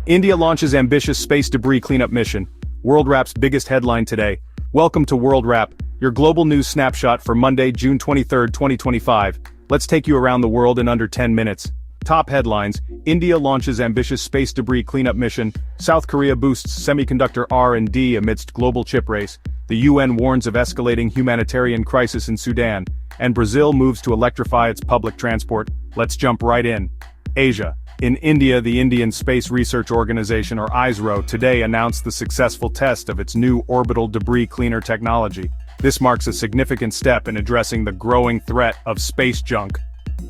India launches ambitious space debris cleanup mission. World Wrap's biggest headline today. Welcome to World Wrap, your global news snapshot for Monday, June 23, 2025. Let's take you around the world in under 10 minutes. Top headlines: India launches ambitious space debris cleanup mission. South Korea boosts semiconductor R&D amidst global chip race. The UN warns of escalating humanitarian crisis in Sudan. And Brazil moves to electrify its public transport. Let's jump right in. Asia. In India, the Indian Space Research Organization, or ISRO, today announced the successful test of its new orbital debris cleaner technology. This marks a significant step in addressing the growing threat of space junk.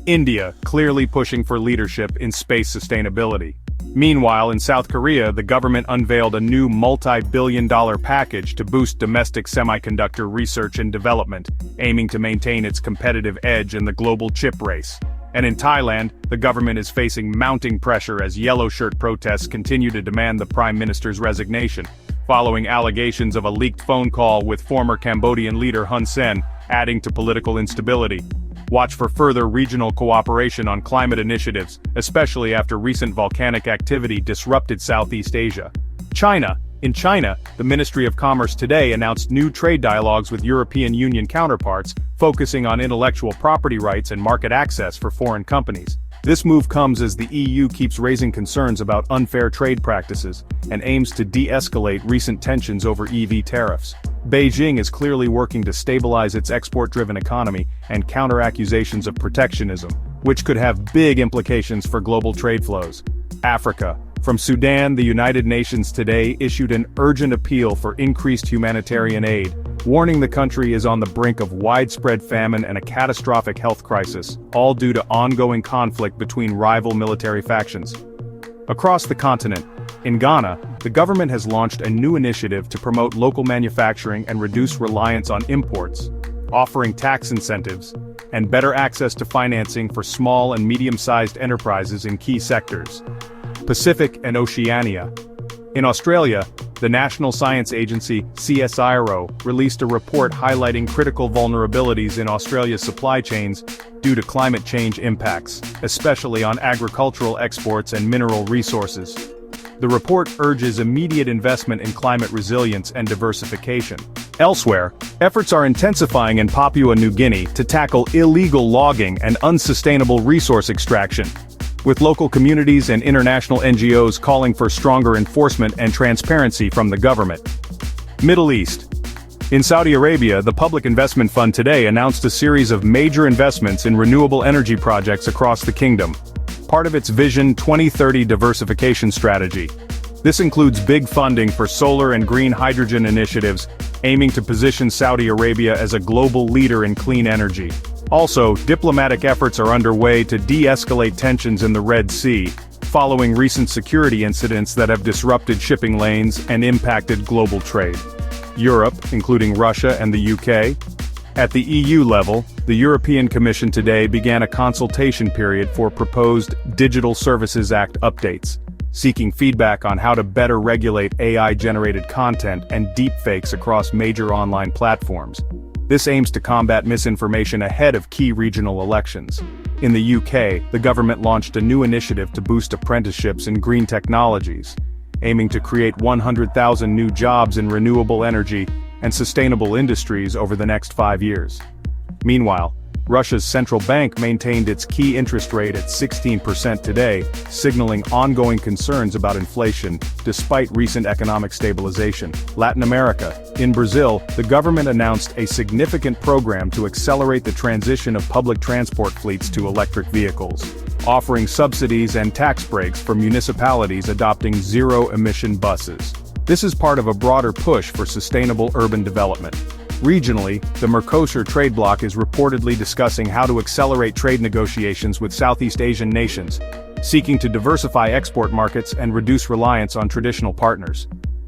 India, clearly pushing for leadership in space sustainability. Meanwhile, in South Korea, the government unveiled a new multi-billion-dollar package to boost domestic semiconductor research and development, aiming to maintain its competitive edge in the global chip race. And in Thailand, the government is facing mounting pressure as yellow shirt protests continue to demand the prime minister's resignation, following allegations of a leaked phone call with former Cambodian leader Hun Sen, adding to political instability. Watch for further regional cooperation on climate initiatives, especially after recent volcanic activity disrupted Southeast Asia. China. In China, the Ministry of Commerce today announced new trade dialogues with European Union counterparts, focusing on intellectual property rights and market access for foreign companies. This move comes as the EU keeps raising concerns about unfair trade practices and aims to de-escalate recent tensions over EV tariffs. Beijing is clearly working to stabilize its export-driven economy and counter accusations of protectionism, which could have big implications for global trade flows. Africa. From Sudan, the United Nations today issued an urgent appeal for increased humanitarian aid, warning the country is on the brink of widespread famine and a catastrophic health crisis, all due to ongoing conflict between rival military factions. Across the continent, in Ghana, the government has launched a new initiative to promote local manufacturing and reduce reliance on imports, offering tax incentives and better access to financing for small and medium-sized enterprises in key sectors. Pacific and Oceania. In Australia, the National Science Agency, CSIRO, released a report highlighting critical vulnerabilities in Australia's supply chains due to climate change impacts, especially on agricultural exports and mineral resources. The report urges immediate investment in climate resilience and diversification. Elsewhere, efforts are intensifying in Papua New Guinea to tackle illegal logging and unsustainable resource extraction, with local communities and international NGOs calling for stronger enforcement and transparency from the government. Middle East. In Saudi Arabia, the Public Investment Fund today announced a series of major investments in renewable energy projects across the kingdom, part of its Vision 2030 diversification strategy. This includes big funding for solar and green hydrogen initiatives, aiming to position Saudi Arabia as a global leader in clean energy. Also, diplomatic efforts are underway to de-escalate tensions in the Red Sea, following recent security incidents that have disrupted shipping lanes and impacted global trade. Europe, including Russia and the UK. At the EU level, the European Commission today began a consultation period for proposed Digital Services Act updates, seeking feedback on how to better regulate AI-generated content and deepfakes across major online platforms. This aims to combat misinformation ahead of key regional elections. In the UK, the government launched a new initiative to boost apprenticeships in green technologies, aiming to create 100,000 new jobs in renewable energy and sustainable industries over the next 5 years. Meanwhile, Russia's central bank maintained its key interest rate at 16% today, signaling ongoing concerns about inflation, despite recent economic stabilization. Latin America. In Brazil, the government announced a significant program to accelerate the transition of public transport fleets to electric vehicles, offering subsidies and tax breaks for municipalities adopting zero-emission buses. This is part of a broader push for sustainable urban development. Regionally, the Mercosur trade bloc is reportedly discussing how to accelerate trade negotiations with Southeast Asian nations, seeking to diversify export markets and reduce reliance on traditional partners.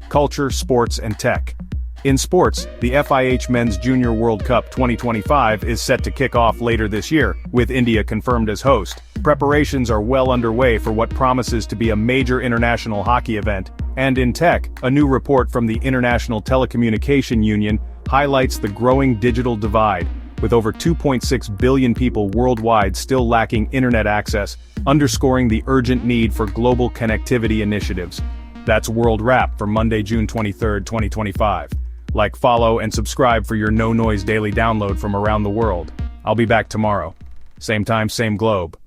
Culture, sports, and tech. In sports, the FIH Men's Junior World Cup 2025 is set to kick off later this year, with India confirmed as host. Preparations are well underway for what promises to be a major international hockey event. And in tech, a new report from the International Telecommunication Union highlights the growing digital divide, with over 2.6 billion people worldwide still lacking internet access, underscoring the urgent need for global connectivity initiatives. That's World Wrap for Monday, June 23, 2025. Like, follow, and subscribe for your no-noise daily download from around the world. I'll be back tomorrow. Same time, same globe.